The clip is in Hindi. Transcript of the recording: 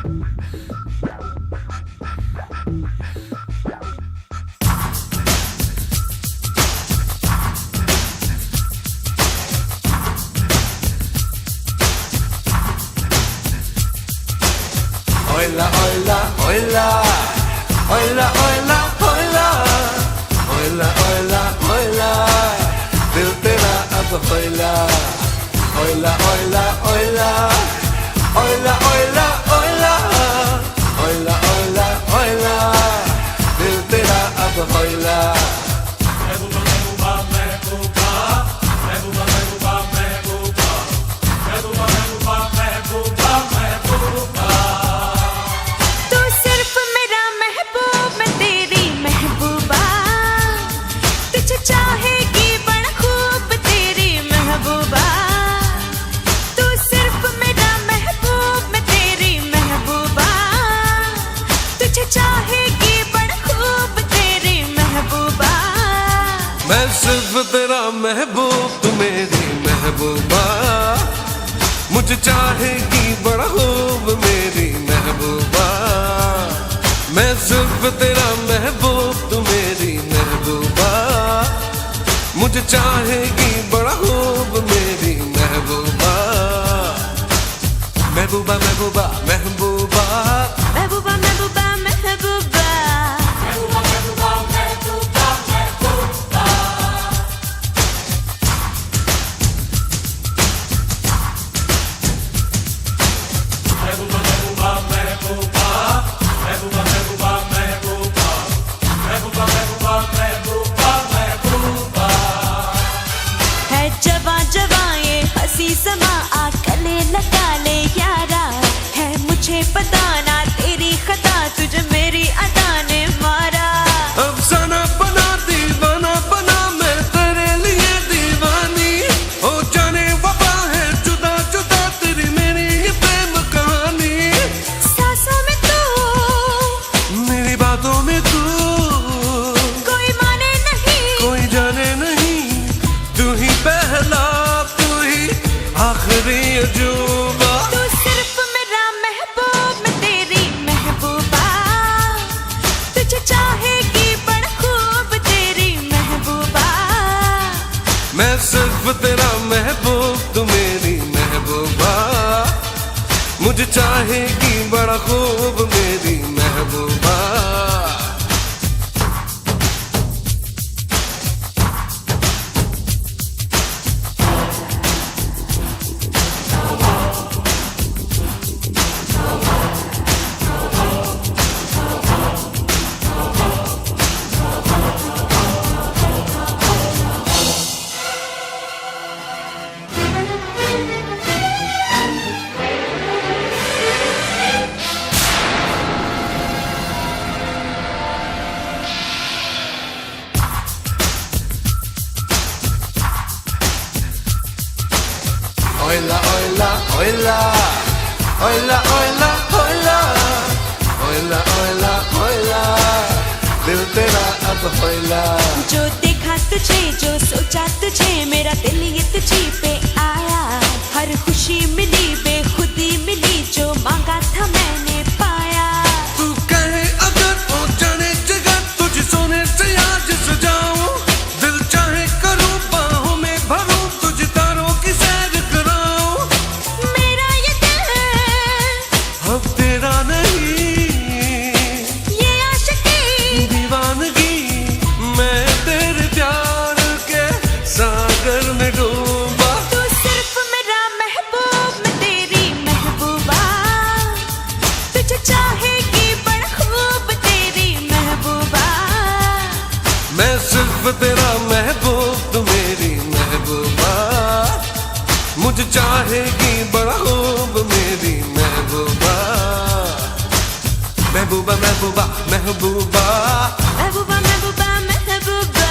Oila, oila, oila, oila, oila, oila, oila, oila, oila, दिल तेरा अब ओइला, ओइला, ओइला, ओइला, ओइला, ओइला, ओइला, ओइला, ओइला, ओइला, दिल तेरा अब ओइला। मैं सिर्फ तेरा महबूब तू मेरी महबूबा, मुझे चाहेगी बड़ा खूब मेरी महबूबा। मैं सिर्फ तेरा महबूब तू मेरी महबूबा, मुझे चाहेगी बड़ा खूब मेरी महबूबा। महबूबा महबूबा महबूबा महबूबा महबूबा महबूबा है जवां जवां ये हंसी समा आकले लगा ले यारा, है मुझे पता ना तेरी खता तुझे मेरी अदा ने मारा। अफसाना बना दीवाना बना मैं तेरे लिए दीवानी, ओ जाने वफा है जुदा जुदा तेरी मेरी ये प्रेम कहानी। सांसों में तू मेरी बातों में तू कोई माने नहीं कोई जाने नहीं, तू ही पहला तू ही आखिरी अजूबा। तू सिर्फ मेरा महबूब मैं तेरी महबूबा, तुझे चाहेगी बड़ा खूब तेरी महबूबा। मैं सिर्फ तेरा महबूब तू मेरी महबूबा, मुझे चाहेगी बड़ा खूब मेरी महबूबा। Oila, oila, oila, oila, oila, oila, oila, oila, oila, दिल तेरा अब ओइला। जो देखा तुझे जो सोचा तुझे मेरा दिल ये तुझी पे आया, हर खुशी मिली बेखुदी मिली जो मांगा था मैंने पाया। तू कहे अगर हो जाने जगह तुझे सोने से आज सजाऊं, दिल चाहे करूं बाहों में भरूं तुझे तारों की सैर कराऊं। मेरा ये दिल अब तेरा नहीं ये आशिकी दीवानगी, मैं तेरे प्यार के सागर में डूबा। तू सिर्फ मेरा महबूब मैं तेरी महबूबा, तुझे चाहेगी बड़ा खूब तेरी महबूबा। मैं सिर्फ तेरा महबूब तू मेरी महबूबा, मुझे चाहेगी बड़ा खूब मेरी महबूबा। महबूबा महबूबा महबूबा महबूबा महबूबा महबूबा